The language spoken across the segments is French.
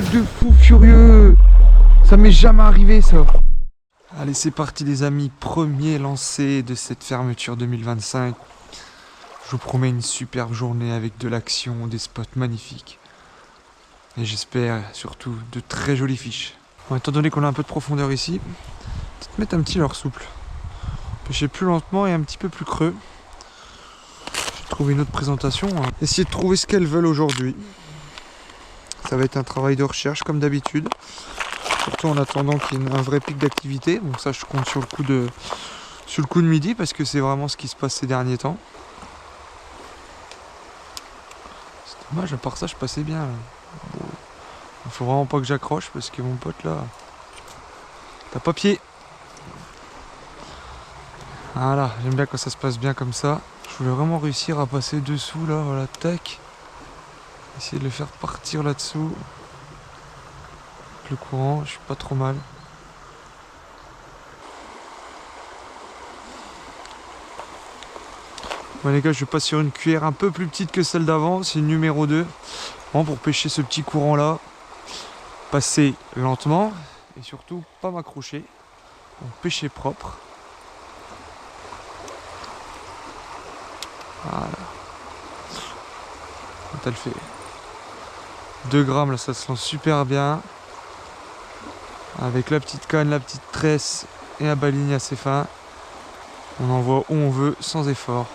truc de fou furieux. Ça m'est jamais arrivé ça. Allez, c'est parti les amis, premier lancé de cette fermeture 2025. Je vous promets une superbe journée avec de l'action, des spots magnifiques. Et j'espère surtout de très jolies fiches. Bon, étant donné qu'on a un peu de profondeur ici, peut-être mettre un petit leurre souple. Pêcher plus lentement et un petit peu plus creux. J'ai trouvé une autre présentation. Essayer de trouver ce qu'elles veulent aujourd'hui. Ça va être un travail de recherche comme d'habitude. Surtout en attendant qu'il y ait un vrai pic d'activité. Donc ça je compte sur le coup de midi parce que c'est vraiment ce qui se passe ces derniers temps. C'est dommage, à part ça je passais bien là. Bon, il faut vraiment pas que j'accroche parce que mon pote là, t'as pas pied. Voilà, j'aime bien quand ça se passe bien comme ça. Je voulais vraiment réussir à passer dessous là, voilà, tac. Essayer de le faire partir là-dessous. Le courant, je suis pas trop mal. Bon les gars, je passe sur une cuillère un peu plus petite que celle d'avant, c'est une numéro 2. Bon, pour pêcher ce petit courant là, passer lentement et surtout pas m'accrocher. Donc pêcher propre. Voilà. Quand elle fait 2 grammes là, ça se lance super bien. Avec la petite canne, la petite tresse et un baleinier assez fin. On envoie où on veut sans effort.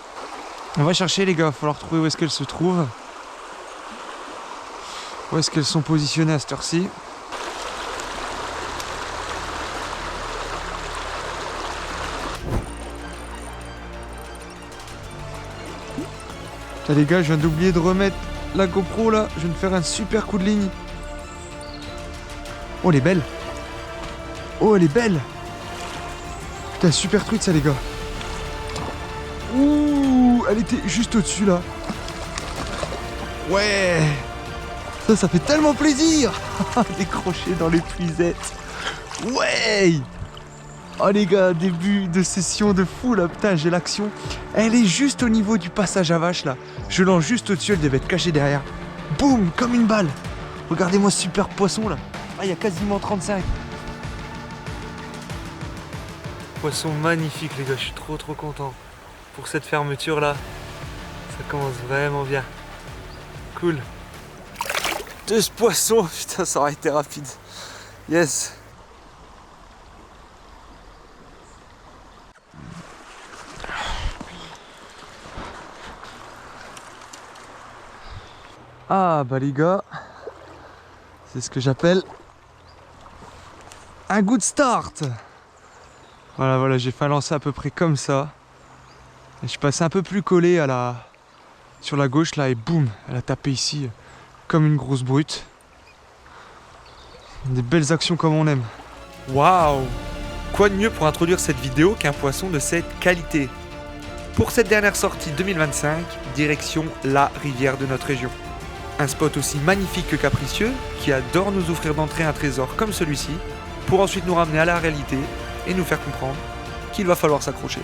On va chercher les gars, il va falloir trouver où est-ce qu'elles se trouvent. Où est-ce qu'elles sont positionnées à cette heure-ci. Putain les gars, je viens d'oublier de remettre la GoPro là. Je viens de faire un super coup de ligne. Oh elle est belle. Oh elle est belle. Putain super truite ça les gars. Ouh, elle était juste au-dessus là. Ouais. Ça fait tellement plaisir. Décrocher dans les puisettes. Ouais. Oh les gars, début de session de fou là, putain j'ai l'action. Elle est juste au niveau du passage à vache là. Je lance juste au-dessus, elle devait être cachée derrière. Boum, comme une balle. Regardez-moi ce super poisson là. Ah il y a quasiment 35. Poisson magnifique les gars, je suis trop content. Pour cette fermeture là, ça commence vraiment bien. Cool. De ce poisson, putain ça aurait été rapide. Yes. Ah bah les gars, c'est ce que j'appelle un good start. Voilà, j'ai fait un lancer à peu près comme ça. Et je suis passé un peu plus collé sur la gauche là et boum, elle a tapé ici comme une grosse brute. Des belles actions comme on aime. Waouh! Quoi de mieux pour introduire cette vidéo qu'un poisson de cette qualité? Pour cette dernière sortie 2025, direction la rivière de notre région. Un spot aussi magnifique que capricieux, qui adore nous offrir d'entrée un trésor comme celui-ci, pour ensuite nous ramener à la réalité et nous faire comprendre qu'il va falloir s'accrocher.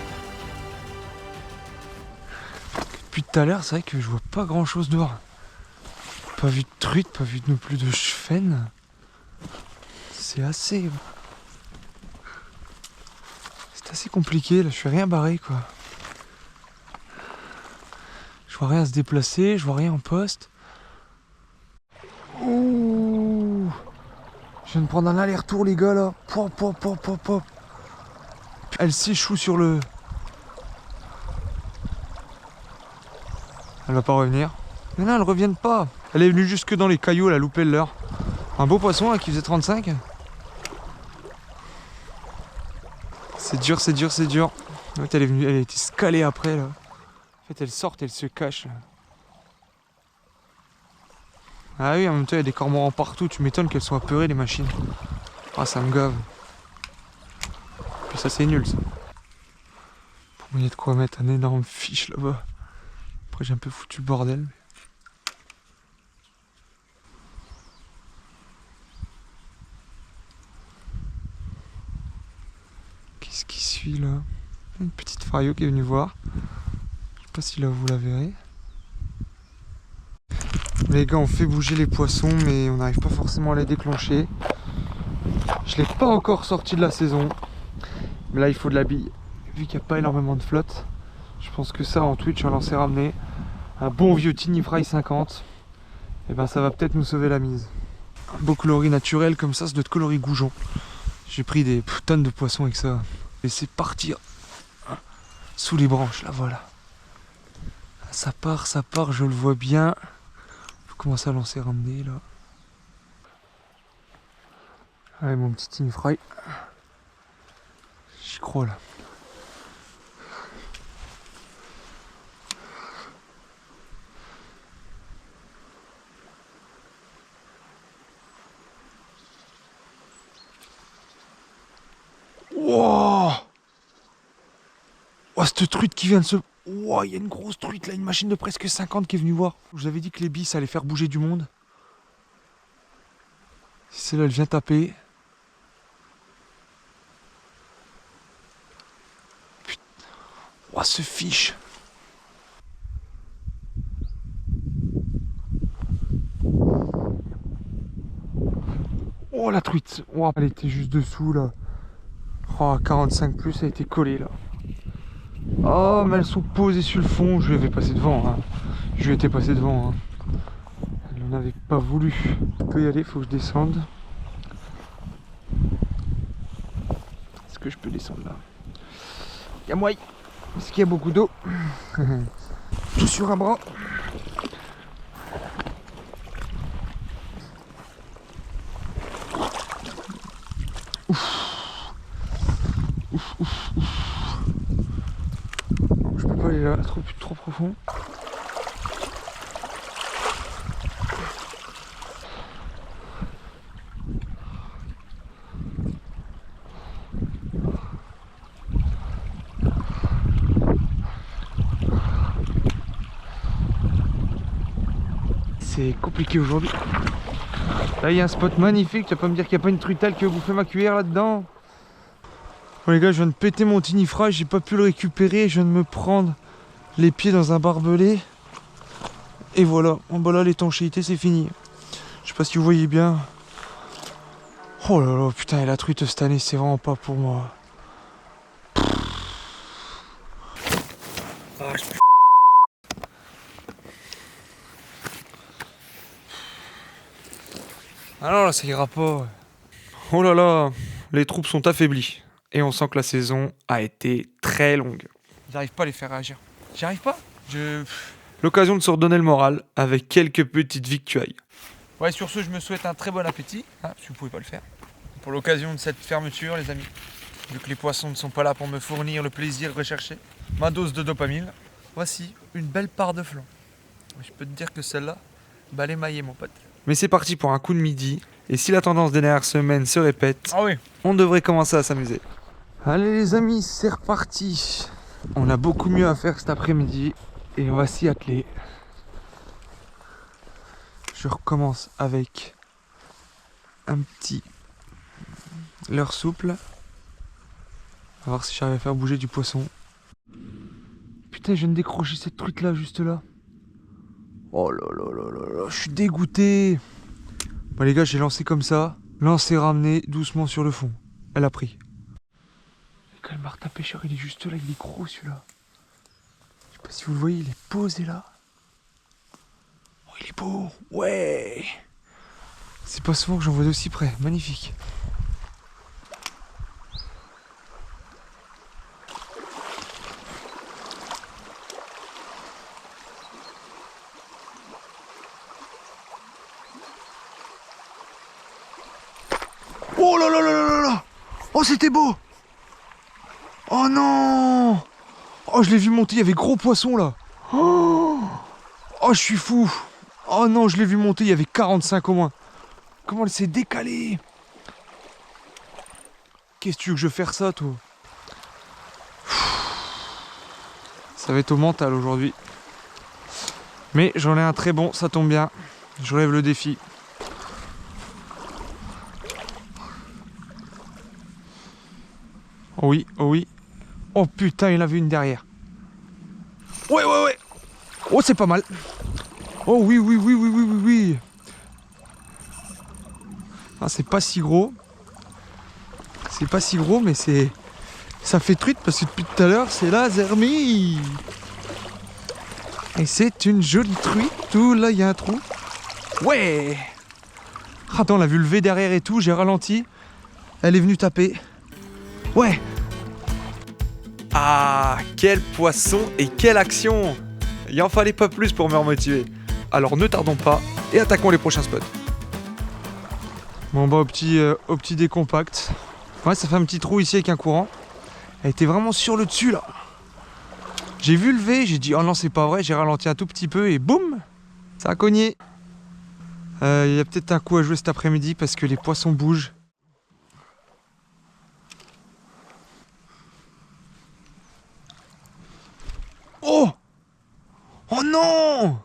Depuis tout à l'heure, c'est vrai que je vois pas grand chose dehors. Pas vu de truite, pas vu non plus de chefenne. C'est assez compliqué là, je fais rien barrer quoi. Je vois rien se déplacer, je vois rien en poste. Ouh, je viens de prendre un aller-retour les gars là. Pop. Elle s'échoue sur le... Elle va pas revenir. Mais non, elle revienne pas. Elle est venue jusque dans les cailloux, elle a loupé le leurre. Un beau poisson là, qui faisait 35. C'est dur. En fait, elle est venue, elle a été scalée après là. En fait, elle sort, elle se cache. Ah oui, en même temps, il y a des cormorans partout. Tu m'étonnes qu'elles soient apeurées les machines. Ah, ça me gave. Puis ça, c'est nul ça. Pour moi, il y a de quoi mettre un énorme fiche là-bas. Après, j'ai un peu foutu le bordel. Qu'est-ce qui suit là? Une petite fario qui est venue voir. Je sais pas si là vous la verrez. Les gars, on fait bouger les poissons, mais on n'arrive pas forcément à les déclencher. Je l'ai pas encore sorti de la saison. Mais là, il faut de la bille. Vu qu'il n'y a pas énormément de flotte, je pense que ça, en Twitch, un lancer ramené, un bon vieux Tiny Fry 50, et ben ça va peut-être nous sauver la mise. Un beau coloris naturel comme ça doit être coloris goujon. J'ai pris des tonnes de poissons avec ça. Laissez partir sous les branches, là, voilà. Ça part, je le vois bien. Je commence à lancer ramener, là. Allez, mon petit Tiny Fry. J'y crois, là. Wow! Oh, cette truite qui vient de se... Wow, il y a une grosse truite là, une machine de presque 50 qui est venue voir. Je vous avais dit que les billes, ça allait faire bouger du monde. Si celle-là, elle vient taper. Putain. Oh, ce fiche. Oh, la truite. Oh, elle était juste dessous là. Oh, 45 plus, elle a été collée là. Oh, mais elles sont posées sur le fond. Je lui avais passé devant. Hein. Je lui étais passé devant. Hein. Elle n'en avait pas voulu. Je peux y aller, faut que je descende. Est-ce que je peux descendre là? Il y a moyen. Est-ce qu'il y a beaucoup d'eau? Tout sur un bras. Non, je peux pas aller là, trop profond. C'est compliqué aujourd'hui. Là il y a un spot magnifique, tu vas pas me dire qu'il n'y a pas une truitelle qui va bouffer ma cuillère là-dedans. Bon les gars, je viens de péter mon Tiny Fry, j'ai pas pu le récupérer, je viens de me prendre les pieds dans un barbelé. Et voilà, en bas là l'étanchéité c'est fini. Je sais pas si vous voyez bien. Oh là là, putain, et la truite cette année c'est vraiment pas pour moi. Ah non, là ça ira pas. Oh là là, les troupes sont affaiblies. Et on sent que la saison a été très longue. J'arrive pas à les faire réagir. J'y arrive pas. L'occasion de se redonner le moral avec quelques petites victuailles. Ouais, sur ce, je me souhaite un très bon appétit, hein, si vous pouvez pas le faire. Pour l'occasion de cette fermeture, les amis. Vu que les poissons ne sont pas là pour me fournir le plaisir recherché, ma dose de dopamine, voici une belle part de flan. Je peux te dire que celle-là, bah elle est maillée, mon pote. Mais c'est parti pour un coup de midi. Et si la tendance des dernières semaines se répète, ah oui, on devrait commencer à s'amuser. Allez les amis, c'est reparti. On a beaucoup mieux à faire cet après-midi. Et on va s'y atteler. Je recommence avec un petit leurre souple. On va voir si j'arrive à faire bouger du poisson. Putain, je viens de décrocher cette truite là, juste là. Oh là là là là là, je suis dégoûté. Bon les gars, j'ai lancé comme ça. Lancé, ramené doucement sur le fond. Elle a pris. Le calmar pêcheur, il est juste là, il est gros celui-là. Je sais pas si vous le voyez, il est posé là. Oh, il est beau. Ouais. C'est pas souvent que j'en vois d'aussi près. Magnifique. Oh là là là là là. Oh, c'était beau. Oh non. Oh, je l'ai vu monter, il y avait gros poisson là. Oh, je suis fou. Oh non, je l'ai vu monter, il y avait 45 au moins. Comment elle s'est décalée? Qu'est-ce que tu veux que je fasse ça, toi? Ça va être au mental aujourd'hui. Mais j'en ai un très bon, ça tombe bien. Je relève le défi. Oh oui, oh oui. Oh putain, il en a vu une derrière. Ouais, ouais, ouais. Oh, c'est pas mal. Oh oui, oui, oui, oui, oui, oui, oui. Ah, c'est pas si gros. C'est pas si gros, mais c'est... Ça fait truite parce que depuis tout à l'heure, c'est la zermie. Et c'est une jolie truite. Tout là, il y a un trou. Ouais. Attends, on l'a vu lever derrière et tout. J'ai ralenti. Elle est venue taper. Ouais. Ah, quel poisson et quelle action! Il en fallait pas plus pour me remotiver. Alors ne tardons pas et attaquons les prochains spots. Bon bah au petit décompact. Ouais, ça fait un petit trou ici avec un courant. Elle était vraiment sur le dessus là. J'ai vu lever, j'ai dit oh non c'est pas vrai, j'ai ralenti un tout petit peu et boum, ça a cogné. Il y a peut-être un coup à jouer cet après-midi parce que les poissons bougent. Oh! Oh non!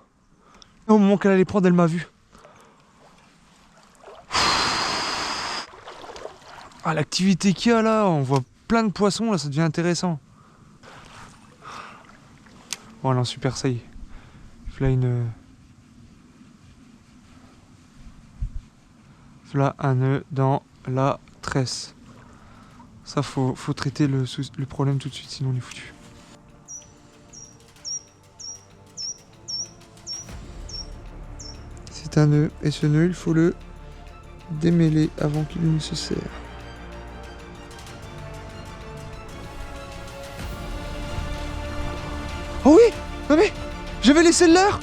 Au moment qu'elle allait prendre, elle m'a vu. Ah, l'activité qu'il y a là, on voit plein de poissons là, ça devient intéressant. Oh non, super, ça y est. Là Là un nœud dans la tresse. Ça, faut traiter le problème tout de suite, sinon on est foutu. C'est un nœud, et ce nœud, il faut le démêler avant qu'il ne se serre. Oh oui! Non mais j'avais laissé le leurre!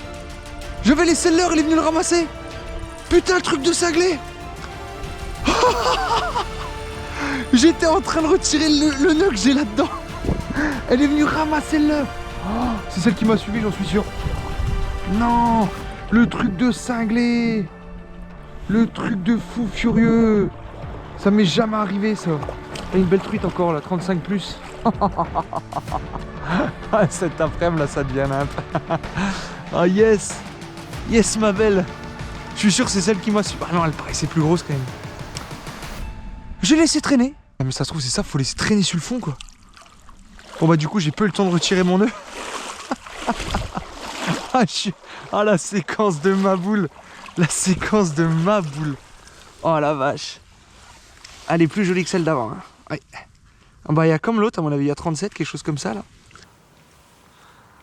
J'avais laissé le leurre, il est venu le ramasser! Putain, le truc de cinglé! J'étais en train de retirer le nœud que j'ai là-dedans! Elle est venue ramasser le leurre! Oh, c'est celle qui m'a suivi, j'en suis sûr! Non! Le truc de cinglé! Le truc de fou furieux! Ça m'est jamais arrivé ça! Et une belle truite encore là, 35 plus! Cet après-midi là ça devient nimp. Ah yes. Yes ma belle. Je suis sûr que c'est celle qui m'a su. Ah non, elle paraissait plus grosse quand même. J'ai laissé traîner. Ah, mais ça se trouve c'est ça, faut laisser traîner sur le fond quoi. Bon bah du coup j'ai peu le temps de retirer mon nœud. Ah la séquence de ma boule. La séquence de ma boule. Oh la vache. Elle est plus jolie que celle d'avant hein. Ouais. Ah bah il y a comme l'autre à mon avis, il y a 37, quelque chose comme ça là.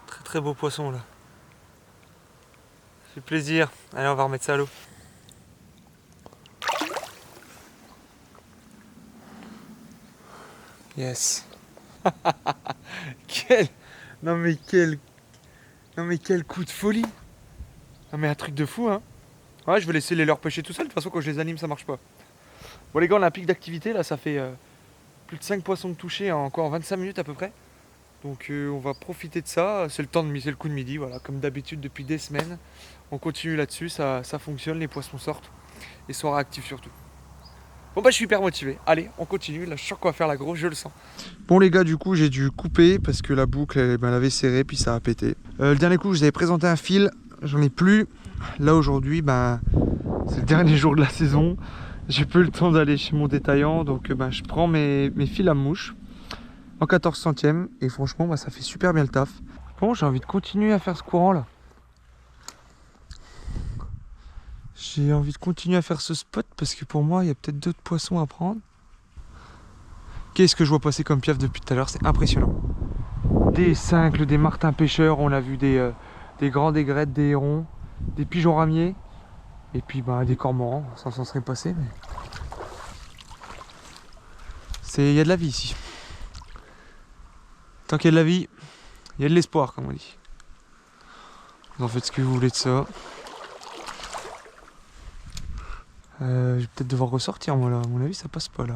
Très très beau poisson là. Ça fait plaisir. Allez, on va remettre ça à l'eau. Yes. Quel... Non mais quel coup de folie. Non mais un truc de fou hein. Ouais, je vais laisser les leurres pêcher tout seul. De toute façon quand je les anime ça marche pas. Bon les gars, on a un pic d'activité là, ça fait plus de 5 poissons touchés encore en 25 minutes à peu près. Donc on va profiter de ça, c'est le temps de miser le coup de midi, voilà, comme d'habitude depuis des semaines. On continue là-dessus, ça fonctionne, les poissons sortent et sont réactifs surtout. Bon bah je suis hyper motivé, allez on continue, là je sens qu'on va faire la grosse, je le sens. Bon les gars, du coup j'ai dû couper parce que la boucle elle avait serré puis ça a pété. Le dernier coup je vous avais présenté un fil, j'en ai plus. Là aujourd'hui c'est le dernier jour de la saison. J'ai peu le temps d'aller chez mon détaillant, donc je prends mes fils à mouche en 14 centièmes et franchement ça fait super bien le taf. Bon, j'ai envie de continuer à faire ce courant là. J'ai envie de continuer à faire ce spot parce que pour moi il y a peut-être d'autres poissons à prendre. Qu'est-ce que je vois passer comme piaf depuis tout à l'heure, c'est impressionnant. Des cincles, des martins pêcheurs, on a vu des grands aigrettes, des hérons, des pigeons ramiers. Et puis des cormorans, ça s'en serait passé mais... Il y a de la vie ici. Tant qu'il y a de la vie, il y a de l'espoir comme on dit. Vous en faites ce que vous voulez de ça. Je vais peut-être devoir ressortir moi là, à mon avis ça passe pas là.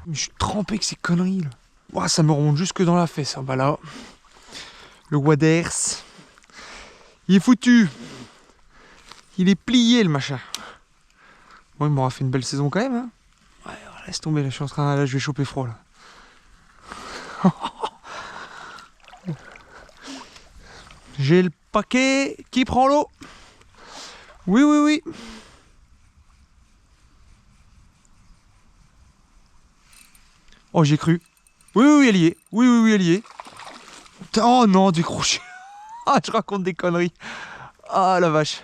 Mais je suis trempé que ces conneries là. Ouah, ça me remonte jusque dans la fesse. Bah là, le waders, il est foutu. Il est plié le machin. Bon, il m'aura fait une belle saison quand même. Hein. Ouais, laisse tomber, là, là, je vais choper froid là. J'ai le paquet qui prend l'eau. Oui, oui, oui. Oh, j'ai cru. Oui, oui, oui, elle y est. Oui, oui, oui, elle y est. Oh non, décroché. Ah, je raconte des conneries. Ah la vache.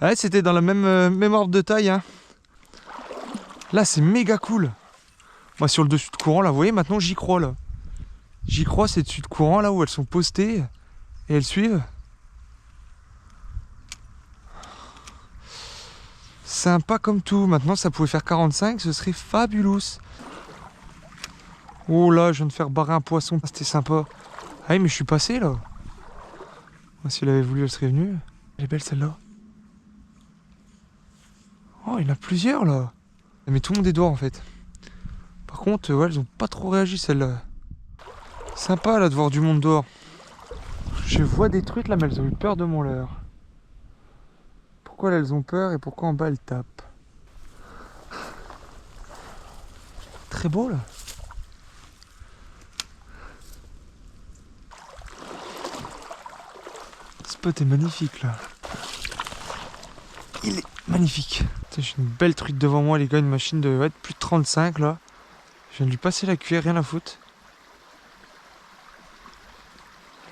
Ouais, c'était dans la même ordre de taille. Hein. Là, c'est méga cool. Moi, sur le dessus de courant, là, vous voyez, maintenant, j'y crois, là. J'y crois, c'est dessus de courant, là, où elles sont postées. Et elles suivent. Sympa comme tout. Maintenant, ça pouvait faire 45, ce serait fabulous. Oh là, je viens de faire barrer un poisson. C'était sympa. Ah oui, mais je suis passé, là. Moi, si elle avait voulu, elle serait venue. Elle est belle, celle-là. Oh, il y en a plusieurs, là. Mais tout le monde est dehors, en fait. Par contre, ouais, elles ont pas trop réagi, celles-là. Sympa, là, de voir du monde dehors. Je vois des truites, là, mais elles ont eu peur de mon leurre. Pourquoi là, elles ont peur et pourquoi en bas, elles tapent? Très beau, là. Le spot est magnifique, là. Il est magnifique. J'ai une belle truite devant moi, les gars, une machine de plus de 35, là. Je viens de lui passer la cuillère, rien à foutre.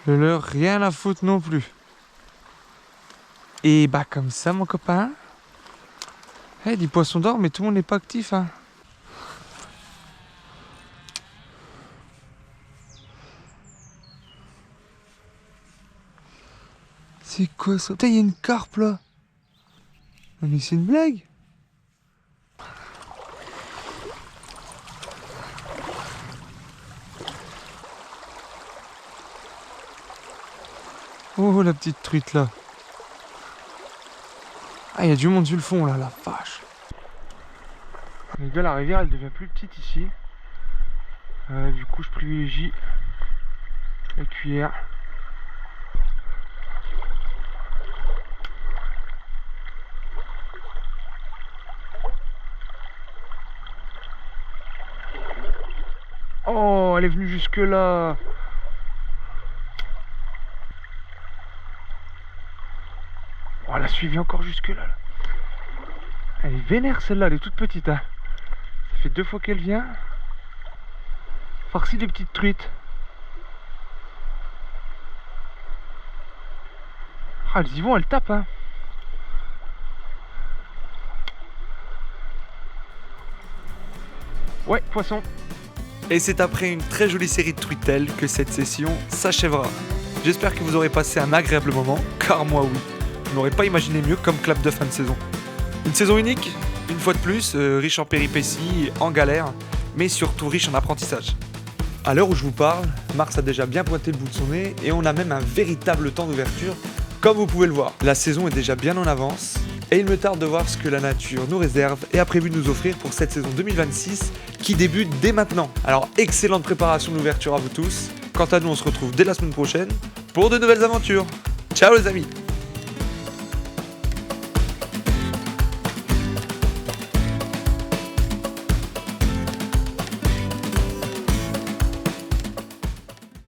Le leurre, rien à foutre non plus. Et bah comme ça, mon copain. Eh, des poissons d'or, mais tout le monde n'est pas actif, hein. C'est quoi ça? Putain, il y a une carpe là. Non mais c'est une blague. Oh la petite truite là. Ah, il y a du monde sur le fond là, la vache. Les gars, la rivière elle devient plus petite ici. Du coup, je privilégie la cuillère. Oh, elle est venue jusque là. Oh, elle a suivi encore jusque là. Elle est vénère celle-là, elle est toute petite. Hein. Ça fait 2 fois qu'elle vient. Farcie de petites truites. Ah, elles y vont, elles tapent. Hein. Ouais, poisson. Et c'est après une très jolie série de truitelles que cette session s'achèvera. J'espère que vous aurez passé un agréable moment, car moi oui. Je n'aurais pas imaginé mieux comme clap de fin de saison. Une saison unique, une fois de plus, riche en péripéties, en galères, mais surtout riche en apprentissage. À l'heure où je vous parle, Mars a déjà bien pointé le bout de son nez et on a même un véritable temps d'ouverture, comme vous pouvez le voir. La saison est déjà bien en avance et il me tarde de voir ce que la nature nous réserve et a prévu de nous offrir pour cette saison 2026 qui débute dès maintenant. Alors excellente préparation d'ouverture à vous tous. Quant à nous, on se retrouve dès la semaine prochaine pour de nouvelles aventures. Ciao les amis!